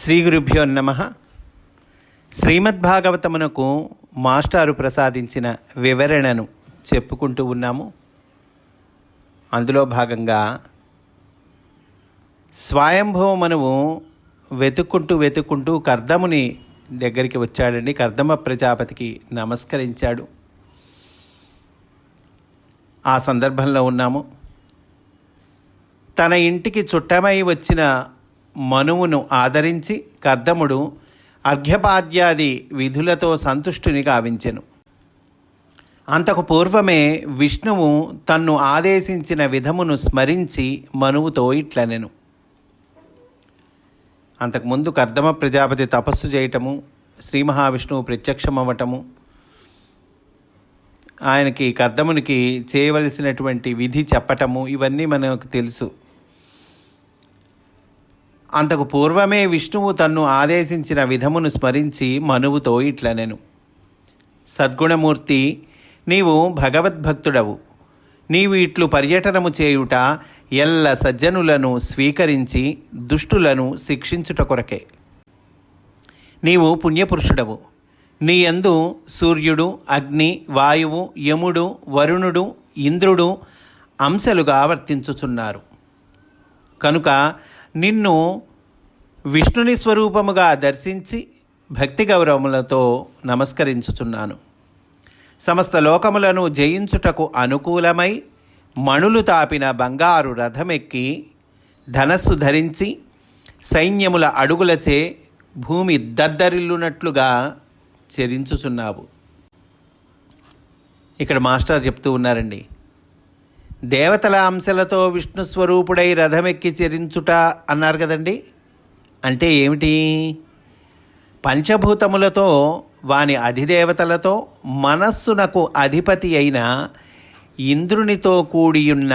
శ్రీ గురుభ్యో నమః. శ్రీమద్భాగవతమునకు మాస్టారు ప్రసాదించిన వివరణను చెప్పుకుంటూ ఉన్నాము. అందులో భాగంగా స్వయంభవ మనువు వెతుక్కుంటూ కర్దముని దగ్గరికి వచ్చాడండి. కర్దమ ప్రజాపతికి నమస్కరించాడు. ఆ సందర్భంలో ఉన్నాము. తన ఇంటికి చుట్టమై వచ్చిన మనువును ఆదరించి కర్దముడు అర్ఘ్యపాద్యాది విధులతో సంతుష్టుని గావించెను. అంతకు పూర్వమే విష్ణువు తన్ను ఆదేశించిన విధమును స్మరించి మనువుతో ఇట్లనెను. అంతకుముందు కర్దమ ప్రజాపతి తపస్సు చేయటము, శ్రీ మహావిష్ణువు ప్రత్యక్షమవ్వటము, ఆయనకి కర్దమునికి చేయవలసినటువంటి విధి చెప్పటము, ఇవన్నీ మనకు తెలుసు. అంతకు పూర్వమే విష్ణువు తన్ను ఆదేశించిన విధమును స్మరించి మనువుతో ఇట్లనెను. సద్గుణమూర్తి, నీవు భగవద్భక్తుడవు. నీవు ఇట్లు పర్యటనము చేయుట ఎల్ల సజ్జనులను స్వీకరించి దుష్టులను శిక్షించుట కొరకే. నీవు పుణ్యపురుషుడవు. నీ యందు సూర్యుడు, అగ్ని, వాయువు, యముడు, వరుణుడు, ఇంద్రుడు అంశలుగా వర్తించుచున్నారు. కనుక నిన్ను విష్ణుని స్వరూపముగా దర్శించి భక్తి గౌరవములతో నమస్కరించుచున్నాను. సమస్త లోకములను జయించుటకు అనుకూలమై మణులు తాపిన బంగారు రథమెక్కి ధనస్సు ధరించి సైన్యముల అడుగులచే భూమి దద్దరిల్లునట్లుగా చరించుచున్నావు. ఇక్కడ మాస్టర్ చెప్తూ ఉన్నారండి, దేవతల అంశలతో విష్ణు స్వరూపుడై రథమెక్కి చరించుట అన్నారు కదండి. అంటే ఏమిటి? పంచభూతములతో వాని అధిదేవతలతో మనస్సునకు అధిపతి అయిన ఇంద్రునితో కూడియున్న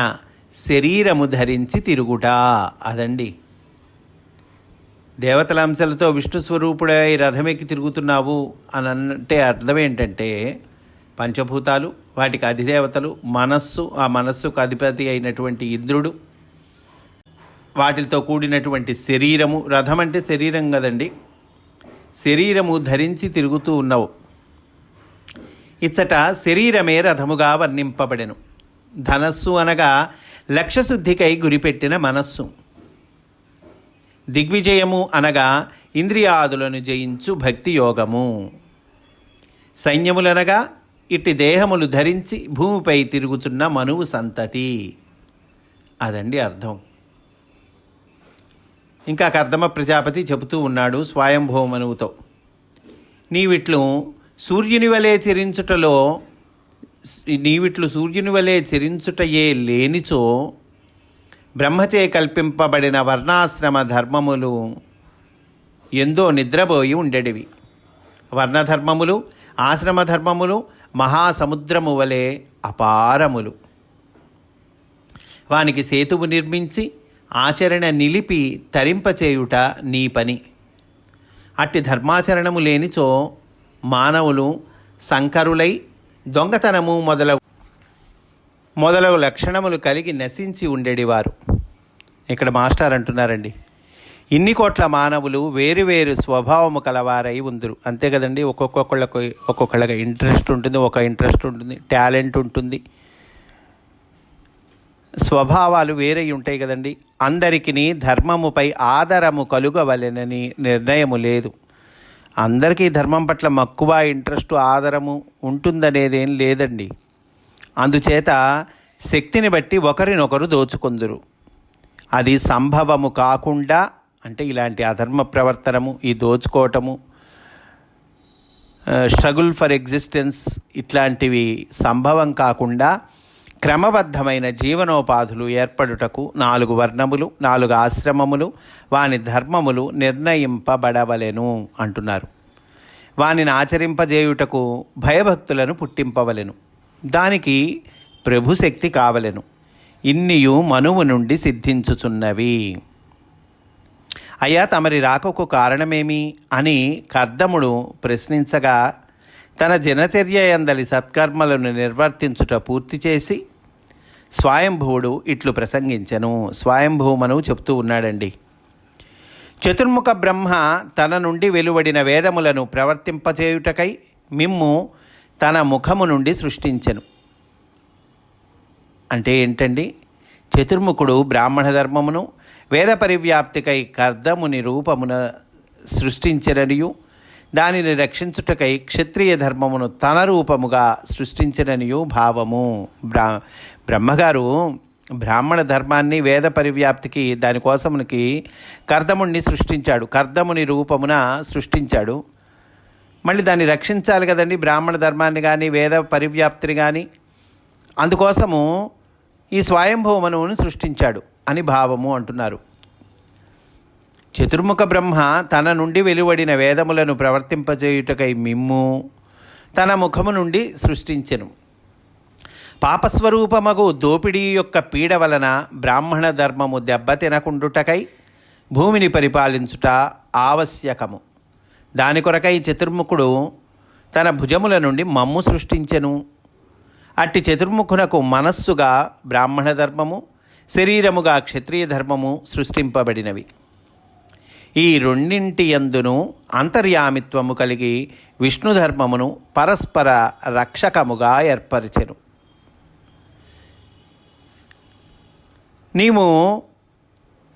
శరీరము ధరించి తిరుగుట అదండి. దేవతల అంశాలతో విష్ణు స్వరూపుడై రథమెక్కి తిరుగుతున్నావు అని అంటే అర్థం ఏంటంటే, పంచభూతాలు, వాటికి అధిదేవతలు, మనస్సు, ఆ మనస్సుకు అధిపతి అయినటువంటి ఇంద్రుడు, వాటితో కూడినటువంటి శరీరము, రథం అంటే శరీరం కదండి, శరీరము ధరించి తిరుగుతూ ఉన్నావు. ఇచ్చట శరీరమే రథముగా వర్ణింపబడెను. ధనస్సు అనగా లక్ష్యశుద్ధికై గురిపెట్టిన మనస్సు. దిగ్విజయము అనగా ఇంద్రియాదులను జయించు భక్తి యోగము. సైన్యములనగా ఇట్టి దేహములు ధరించి భూమిపై తిరుగుతున్న మనువు సంతతి. అదండి అర్థం. ఇంకా కర్దమ ప్రజాపతి చెబుతూ ఉన్నాడు స్వయంభవ మనువుతో, నీవిట్లు సూర్యుని వలె చెరించుటయే లేనిచో బ్రహ్మచే కల్పింపబడిన వర్ణాశ్రమ ధర్మములు ఎందో నిద్రపోయి ఉండేటివి. వర్ణధర్మములు, ఆశ్రమధర్మములు మహాసముద్రము వలె అపారములు. వానికి సేతువు నిర్మించి ఆచరణ నిలిపి తరింపచేయుట నీ పని. అట్టి ధర్మాచరణము లేనిచో మానవులు సంకరులై దొంగతనము మొదలగు లక్షణములు కలిగి నశించి ఉండేడివారు. ఇక్కడ మాస్టర్ అంటున్నారండి, ఇన్ని కోట్ల మానవులు వేరువేరు స్వభావము కలవారై ఉందరు. అంతే కదండి. ఒక్కొక్కళ్ళకి ఇంట్రెస్ట్ ఉంటుంది, టాలెంట్ ఉంటుంది, స్వభావాలు వేరై ఉంటాయి కదండి. అందరికీ ధర్మముపై ఆదరము కలుగవలెనని నిర్ణయము లేదు. అందరికీ ధర్మం పట్ల మక్కువ, ఇంట్రెస్టు, ఆదరము ఉంటుందనేదేం లేదండి. అందుచేత శక్తిని బట్టి ఒకరినొకరు దోచుకొందురు. అది సంభవము కాకుండా, అంటే ఇలాంటి అధర్మ ప్రవర్తనము, ఈ దోచుకోవటము, స్ట్రగుల్ ఫర్ ఎగ్జిస్టెన్స్, ఇట్లాంటివి సంభవం కాకుండా క్రమబద్ధమైన జీవనోపాధులు ఏర్పడుటకు 4 వర్ణములు, 4 ఆశ్రమములు, వాని ధర్మములు నిర్ణయింపబడవలెను అంటున్నారు. వానిని ఆచరింపజేయుటకు భయభక్తులను పుట్టింపవలెను. దానికి ప్రభుశక్తి కావలెను. ఇన్నియు మనువు నుండి సిద్ధించుచున్నవి. అయ్యా, తమరి రాకకు కారణమేమి అని కర్దముడు ప్రశ్నించగా, తన దినచర్య యందలి సత్కర్మలను నిర్వర్తించుట పూర్తి చేసి స్వయంభువుడు ఇట్లు ప్రసంగించెను. స్వయంభువు మనువు చెప్తూ ఉన్నాడండి, చతుర్ముఖ బ్రహ్మ తన నుండి వెలువడిన వేదములను ప్రవర్తింపచేయుటకై మిమ్ము తన ముఖము నుండి సృష్టించెను. అంటే ఏంటండి? చతుర్ముఖుడు బ్రాహ్మణ ధర్మమును వేద పరివ్యాప్తికై కర్దముని రూపమున సృష్టించిననియు దానిని రక్షించుటకై క్షత్రియ ధర్మమును తన రూపముగా సృష్టించిననియు భావము. బ్రహ్మగారు బ్రాహ్మణ ధర్మాన్ని వేద పరివ్యాప్తికి దానికోసమునికి కర్దముని సృష్టించాడు, కర్దముని రూపమున సృష్టించాడు. మళ్ళీ దాన్ని రక్షించాలి కదండి, బ్రాహ్మణ ధర్మాన్ని కానీ వేద పరివ్యాప్తిని కానీ. అందుకోసము ఈ స్వయంభవ మనువును సృష్టించాడు అని భావము అంటున్నారు. చతుర్ముఖ బ్రహ్మ తన నుండి వెలువడిన వేదములను ప్రవర్తింపజేయుటకై మిమ్ము తన ముఖము నుండి సృష్టించెను. పాపస్వరూపమగు దోపిడీ యొక్క పీడ వలన బ్రాహ్మణ ధర్మము దెబ్బతినకుండుటకై భూమిని పరిపాలించుట ఆవశ్యకము. దాని కొరకై చతుర్ముఖుడు తన భుజముల నుండి మమ్ము సృష్టించెను. అట్టి చతుర్ముఖునకు మనస్సుగా బ్రాహ్మణ ధర్మము, శరీరముగా క్షత్రియ ధర్మము సృష్టింపబడినవి. ఈ రెండింటి యందును అంతర్యామిత్వము కలిగి విష్ణు ధర్మమును పరస్పర రక్షకముగా ఏర్పరిచెను. నీవు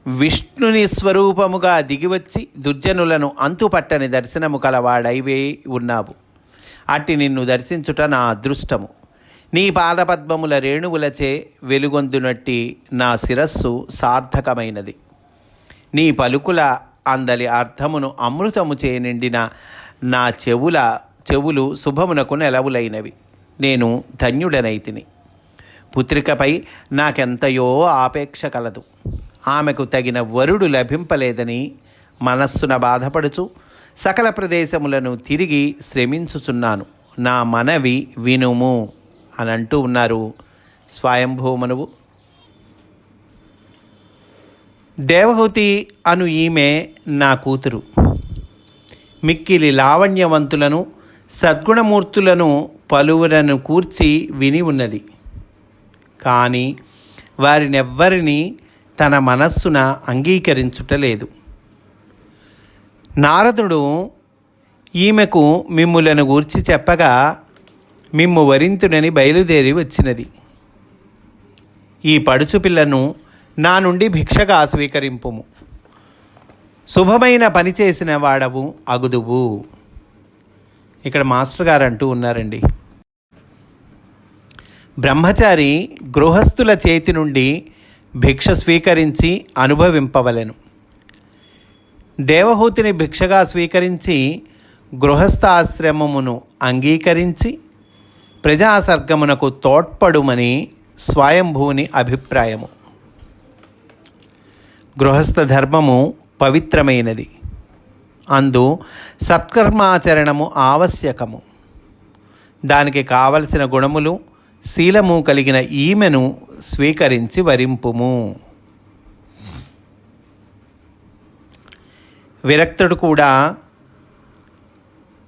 విష్ణుని స్వరూపముగా దిగివచ్చి దుర్జనులను అంతుపట్టని దర్శనము కలవాడైవే ఉన్నావు. అట్టి నిన్ను దర్శించుట నా అదృష్టము. నీ పాదపద్మముల రేణువులచే వెలుగొందునట్టి నా శిరస్సు సార్థకమైనది. నీ పలుకుల అందలి అర్థమును అమృతము చే నిండిన నా చెవులు శుభమునకు నెలవులైనవి. నేను ధన్యుడనైతిని. పుత్రికపై నాకెంతయో ఆపేక్ష కలదు. ఆమెకు తగిన వరుడు లభింపలేదని మనస్సున బాధపడుచు సకల ప్రదేశములను తిరిగి శ్రమించుచున్నాను. నా మనవి వినుము అని అంటూ ఉన్నారు స్వయంభూమనువు. దేవహూతి అను ఈమె నా కూతురు. మిక్కిలి లావణ్యవంతులను సద్గుణమూర్తులను పలువురను కూర్చి విని ఉన్నది. కానీ వారినెవ్వరినీ తన మనస్సున అంగీకరించుటలేదు. నారదుడు ఈమెకు మిమ్ములను గూర్చి చెప్పగా మిమ్ము వరింతునని బయలుదేరి వచ్చినది. ఈ పడుచు పిల్లను నా నుండి భిక్షగా స్వీకరింపుము. శుభమైన పని చేసిన వాడవు అగుదువు. ఇక్కడ మాస్టర్ గారు అంటూ ఉన్నారండి, బ్రహ్మచారి గృహస్థుల చేతి నుండి భిక్ష స్వీకరించి అనుభవింపవలెను. దేవహూతిని భిక్షగా స్వీకరించి గృహస్థాశ్రమమును అంగీకరించి ప్రజాసర్గమునకు తోడ్పడుమని స్వయంభూని అభిప్రాయము. గృహస్థ ధర్మము పవిత్రమైనది. అందు సత్కర్మాచరణము ఆవశ్యకము. దానికి కావలసిన గుణములు శీలము కలిగిన ఈమెను స్వీకరించి వరింపుము. విరక్తుడు కూడా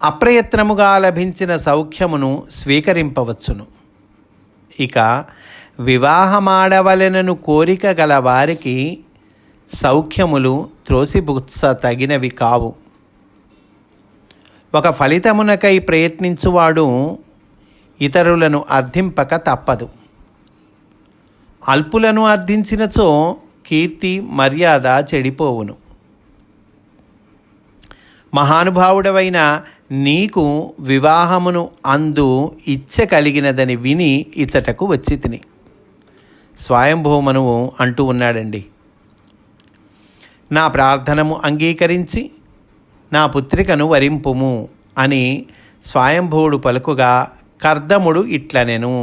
అప్రయత్నముగా లభించిన సౌఖ్యమును స్వీకరింపవచ్చును. ఇక వివాహమాడవలెనను కోరిక గల వారికి సౌఖ్యములు త్రోసిపుచ్చ తగినవి కావు. ఒక ఫలితమునకై ప్రయత్నించువాడు ఇతరులను అర్థింపక తప్పదు. అల్పులను అర్థించినచో కీర్తి మర్యాద చెడిపోవును. మహానుభావుడవైన నీకు వివాహమును అందు ఇచ్చ కలిగినదని విని ఇచ్చటకు వచ్చి తిని స్వయంభూమనువు అంటూ ఉన్నాడండి. నా ప్రార్థనము అంగీకరించి నా పుత్రికను వరింపుము అని స్వయంభువుడు పలుకుగా కర్దముడు ఇట్లనెను.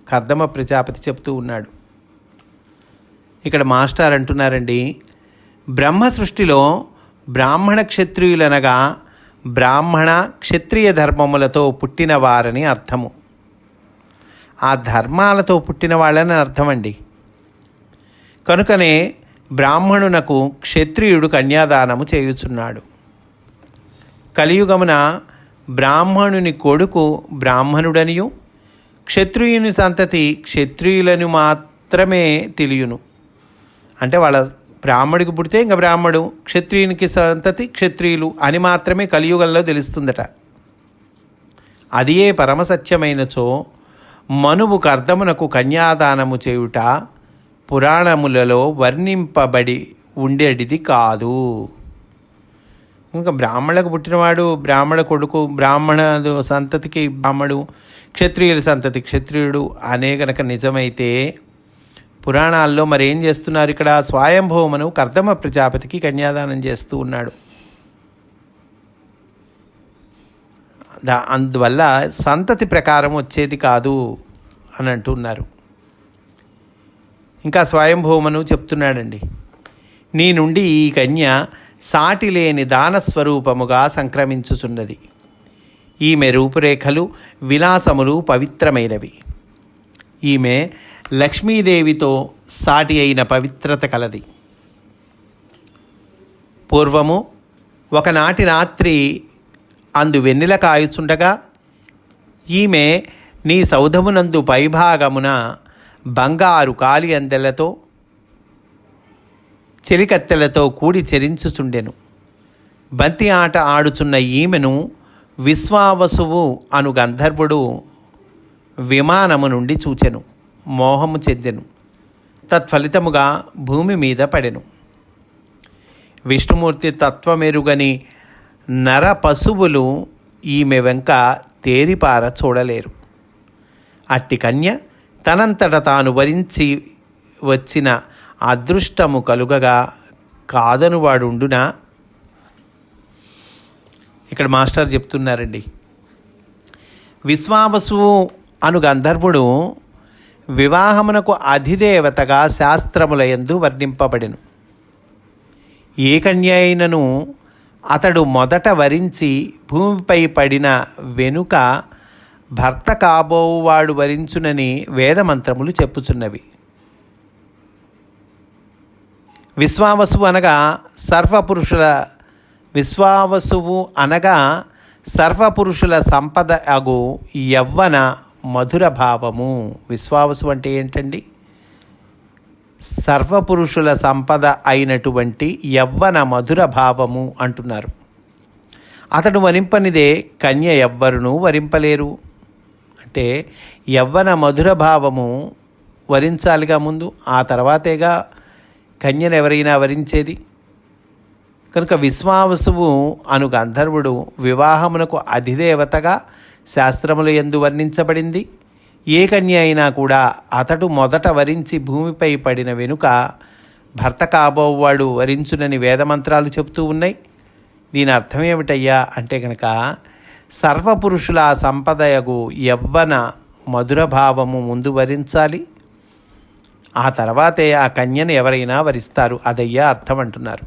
కర్దమ ప్రజాపతి చెప్తూ ఉన్నాడు. ఇక్కడ మాస్టర్ అంటున్నారండి, బ్రహ్మ సృష్టిలో బ్రాహ్మణ క్షత్రియులనగా బ్రాహ్మణ క్షత్రియ ధర్మములతో పుట్టిన వారని అర్థము. ఆ ధర్మాలతో పుట్టిన వాళ్ళని అర్థమండి. కనుకనే బ్రాహ్మణునకు క్షత్రియుడు కన్యాదానము చేయుచున్నాడు. కలియుగమున బ్రాహ్మణుని కొడుకు బ్రాహ్మణుడనియు క్షత్రియుని సంతతి క్షత్రియులను మాత్రమే తెలియను. అంటే వాళ్ళ బ్రాహ్మడికి పుడితే ఇంకా బ్రాహ్మడు, క్షత్రియునికి సంతతి క్షత్రియులు అని మాత్రమే కలియుగంలో తెలుస్తుందట. అదియే పరమసత్యమైనచో మనువుకు అర్థమునకు కన్యాదానము చేయుట పురాణములలో వర్ణింపబడి ఉండేటిది కాదు. ఇంకా బ్రాహ్మణులకు పుట్టినవాడు బ్రాహ్మణ కొడుకు, బ్రాహ్మణ సంతతికి బ్రాహ్మడు, క్షత్రియుల సంతతి క్షత్రియుడు అనే గనక నిజమైతే పురాణాల్లో మరేం చేస్తున్నారు? ఇక్కడ స్వయంభూమను కర్దమ ప్రజాపతికి కన్యాదానం చేస్తూ ఉన్నాడు. అందువల్ల సంతతి ప్రకారం వచ్చేది కాదు అని అంటున్నారు. ఇంకా స్వయంభూమను చెప్తున్నాడండి, నీ నుండి ఈ కన్య సాటి లేని దానస్వరూపముగా సంక్రమించుచున్నది. ఈమె రూపురేఖలు విలాసములు పవిత్రమైనవి. ఈమె లక్ష్మీదేవితో సాటి అయిన పవిత్రత కలది. పూర్వము ఒకనాటి రాత్రి అందు వెన్నెల కాయుచుండగా ఈమె నీ సౌధమునందు పైభాగమున బంగారు కాలి అందెలతో చెలికత్తెలతో కూడి చెరించుచుండెను. బంతి ఆట ఆడుచున్న ఈమెను విశ్వావసువు అను గంధర్వుడు విమానము నుండి చూచెను, మోహము చెందెను. తత్ఫలితముగా భూమి మీద పడెను. విష్ణుమూర్తి తత్వమెరుగని నర పశువులు ఈమె వెంక తేరిపార చూడలేరు. అట్టి కన్య తనంతట తాను వరించి వచ్చిన అదృష్టము కలుగగా కాదనువాడుండునా? ఇక్కడ మాస్టర్ చెప్తున్నారండి, విశ్వావసువు అను గంధర్వుడు వివాహమునకు అధిదేవతగా శాస్త్రములయందు వర్ణింపబడెను. ఏ కన్య అయినను అతడు మొదట వరించి భూమిపై పడిన వెనుక భర్త కాబోవాడు వరించునని వేదమంత్రములు చెప్పుచున్నవి. విశ్వావసువు అనగా సర్వపురుషుల సంపద అగు యవ్వన మధుర భావము. విశ్వావసు అంటే ఏంటండి? సర్వపురుషుల సంపద అయినటువంటి యవ్వన మధుర భావము అంటున్నారు. అతడు వరింపనిదే కన్య ఎవ్వరునూ వరింపలేరు. అంటే యవ్వన మధుర భావము వరించాలిగా ముందు, ఆ తర్వాతేగా కన్యను ఎవరైనా వరించేది. కనుక విశ్వావసువు అను గంధర్వుడు వివాహమునకు అధిదేవతగా శాస్త్రముల యందు వర్ణించబడింది. ఏ కన్య అయినా కూడా అతడు మొదట వరించి భూమిపై పడిన వెనుక భర్త కాబోవాడు వరించునని వేదమంత్రాలు చెబుతూ ఉన్నాయి. దీని అర్థం ఏమిటయ్యా అంటే కనుక సర్వపురుషుల సంపదయగు యవ్వన మధుర భావము ముందు వరించాలి, ఆ తర్వాతే ఆ కన్యను ఎవరైనా వరిస్తారు. అదయ్యా అర్థం అంటున్నారు.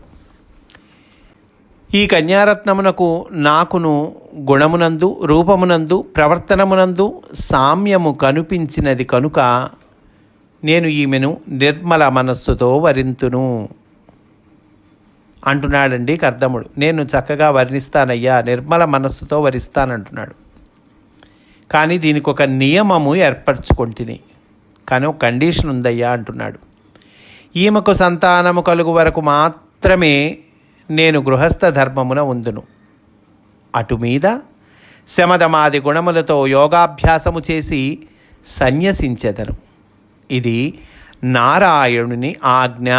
ఈ కన్యారత్నమునకు నాకును గుణమునందు, రూపమునందు, ప్రవర్తనమునందు సామ్యము కనిపించినది కనుక నేను ఈమెను నిర్మల మనస్సుతో వరింతును అంటున్నాడండి కర్దముడు. నేను చక్కగా వర్ణిస్తానయ్యా, నిర్మల మనస్సుతో వరిస్తానంటున్నాడు. కానీ దీనికి ఒక నియమము ఏర్పరచుకొంటిని, కానీ ఒక కండిషన్ ఉందయ్యా అంటున్నాడు. ఈమెకు సంతానము కలుగు వరకు మాత్రమే నేను గృహస్థ ధర్మమున ఉందును. అటు మీద శమదమాది గుణములతో యోగాభ్యాసము చేసి సన్యసించెదను. ఇది నారాయణుని ఆజ్ఞ.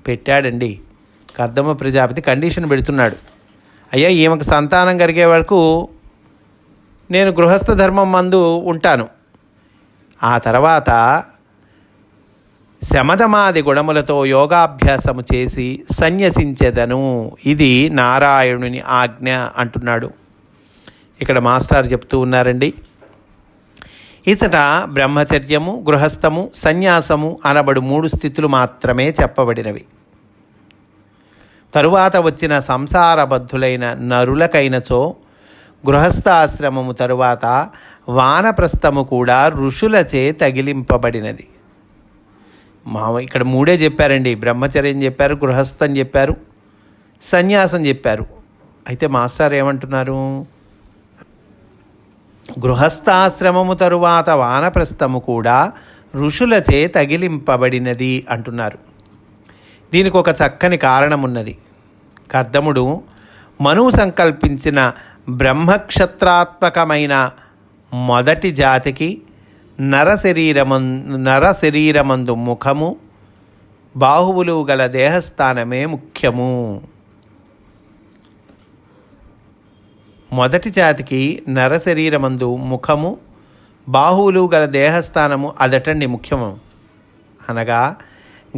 పెట్టాడండి కర్దమ ప్రజాపతి, కండిషన్ పెడుతున్నాడు. అయ్యా ఈమెకు సంతానం కలిగే వరకు నేను గృహస్థ ధర్మం మందు ఉంటాను, ఆ తర్వాత శమదమాది గుణములతో యోగాభ్యాసము చేసి సన్యసించెదను. ఇది నారాయణుని ఆజ్ఞ అంటున్నాడు. ఇక్కడ మాస్టర్ చెప్తూ ఉన్నారండి, ఇచట బ్రహ్మచర్యము, గృహస్థము, సన్యాసము అనబడు 3 స్థితులు మాత్రమే చెప్పబడినవి. తరువాత వచ్చిన సంసారబద్ధులైన నరులకైనచో గృహస్థాశ్రమము తరువాత వానప్రస్థము కూడా ఋషులచే తగిలింపబడినది. ఇక్కడ 3 చెప్పారండి. బ్రహ్మచర్యం చెప్పారు, గృహస్థం చెప్పారు, సన్యాసం చెప్పారు. అయితే మాస్టర్ ఏమంటున్నారు? గృహస్థాశ్రమము తరువాత వానప్రస్థము కూడా ఋషులచే తగిలింపబడినది అంటున్నారు. దీనికి ఒక చక్కని కారణం ఉన్నది. కర్దముడు మనువు సంకల్పించిన బ్రహ్మక్షత్రాత్మకమైన మొదటి జాతికి నరశరీరమందు ముఖము, బాహువులు గల దేహస్థానమే ముఖ్యము. మొదటి జాతికి నరశరీరమందు ముఖము, బాహువులు గల దేహస్థానము అదటండి ముఖ్యము. అనగా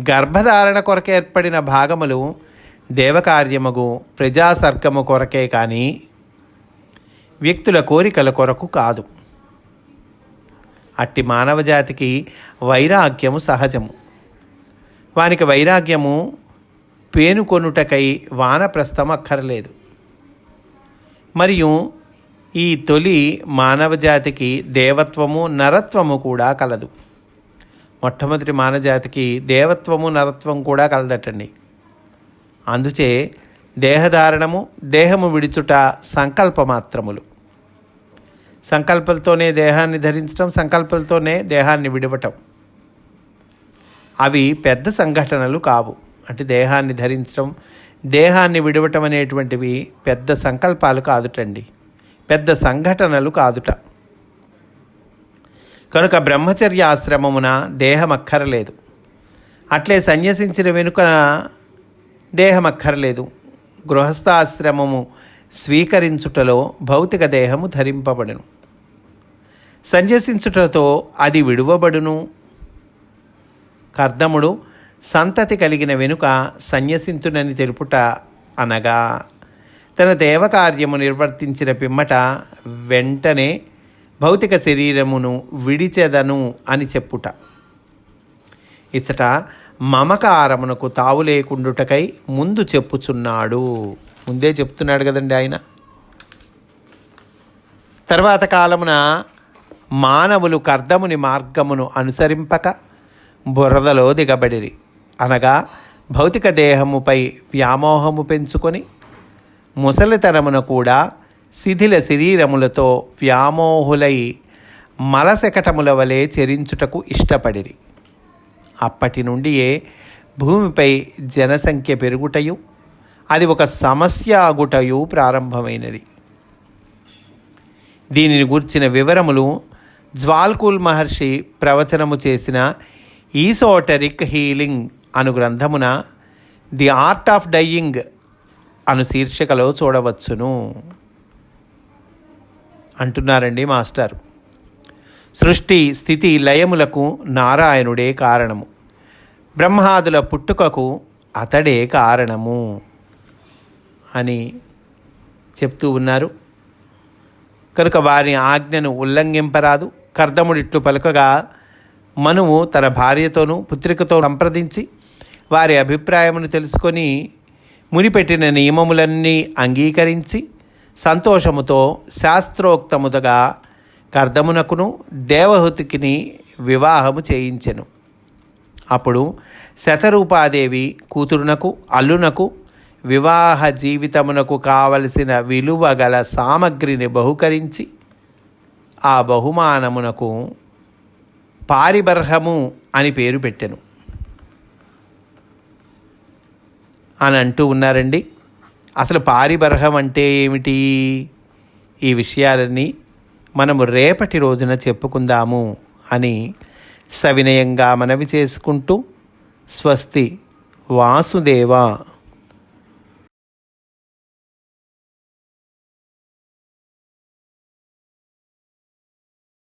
గర్భధారణ కొరకు ఏర్పడిన భాగములు దేవకార్యముగు ప్రజాసర్గము కొరకే కానీ వ్యక్తుల కోరికల కొరకు కాదు. అట్టి మానవజాతికి వైరాగ్యము సహజము. వానికి వైరాగ్యము పేనుకొనుటకై వానప్రస్థం అక్కర్లేదు. మరియు ఈ తొలి మానవజాతికి దేవత్వము నరత్వము కూడా కలదు. మొట్టమొదటి మానవజాతికి దేవత్వము నరత్వం కూడా కలదటండి. అందుచే దేహధారణము, దేహము విడుచుట సంకల్పమాత్రములు. సంకల్పంతోనే దేహాన్ని ధరించటం, సంకల్పంతోనే దేహాన్ని విడవటం. అవి పెద్ద సంఘటనలు కావు. అంటే దేహాన్ని ధరించడం, దేహాన్ని విడవటం అనేటువంటివి పెద్ద సంకల్పాలు కాదుటండి, పెద్ద సంఘటనలు కాదుట. కనుక బ్రహ్మచర్య ఆశ్రమమున దేహం అక్కరలేదు. అట్లే సన్యసించిన వెనుక దేహం అక్కర్లేదు. గృహస్థాశ్రమము స్వీకరించుటలో భౌతిక దేహము ధరింపబడును. సన్యసించుటతో అది విడువబడును. కర్దముడు సంతతి కలిగిన వెనుక సన్యసింతునని తెలుపుట అనగా తన దేవకార్యము నిర్వర్తించిన పిమ్మట వెంటనే భౌతిక శరీరమును విడిచెదను అని చెప్పుట. ఇచ్చట మమకారమునకు తావు లేకుండుటకై ముందు చెప్పుచున్నాడు. ముందే చెప్తున్నాడు కదండి ఆయన. తర్వాత కాలమున మానవులు కర్దముని మార్గమును అనుసరింపక బురదలో దిగబడిరి. అనగా భౌతిక దేహముపై వ్యామోహము పెంచుకొని ముసలితనమున కూడా శిథిల శరీరములతో వ్యామోహులై మలశకటముల వలె చెరించుటకు ఇష్టపడిరి. అప్పటి నుండియే భూమిపై జనసంఖ్య పెరుగుటయు, అది ఒక సమస్య అగుటయు ప్రారంభమైనది. దీనిని గూర్చిన వివరములు జ్వాల్కూల్ మహర్షి ప్రవచనము చేసిన ఈసోటరిక్ హీలింగ్ అను గ్రంథమున ది ఆర్ట్ ఆఫ్ డయింగ్ అను శీర్షికలో చూడవచ్చును అంటున్నారండి మాస్టర్. సృష్టి స్థితి లయములకు నారాయణుడే కారణము, బ్రహ్మాదుల పుట్టుకకు అతడే కారణము అని చెప్తూ ఉన్నారు. కనుక వారి ఆజ్ఞను ఉల్లంఘింపరాదు. కర్దముడిట్లు పలుకగా మనువు తన భార్యతోనూ పుత్రికతో సంప్రదించి వారి అభిప్రాయమును తెలుసుకొని మునిపెట్టిన నియమములన్నీ అంగీకరించి సంతోషముతో శాస్త్రోక్తముగా కర్దమునకును దేవహూతికిని వివాహము చేయించెను. అప్పుడు శతరూపాదేవి కూతురునకు అల్లునకు వివాహ జీవితమునకు కావలసిన విలువ గల సామగ్రిని బహుకరించి ఆ బహుమానమునకు పారిబర్హము అని పేరు పెట్టెను అని అంటూ ఉన్నారండి. అసలు పారిబర్హం అంటే ఏమిటి? ఈ విషయాలన్నీ మనము రేపటి రోజున చెప్పుకుందాము అని సవినయంగా మనవి చేసుకుంటూ స్వస్తి. వాసుదేవ.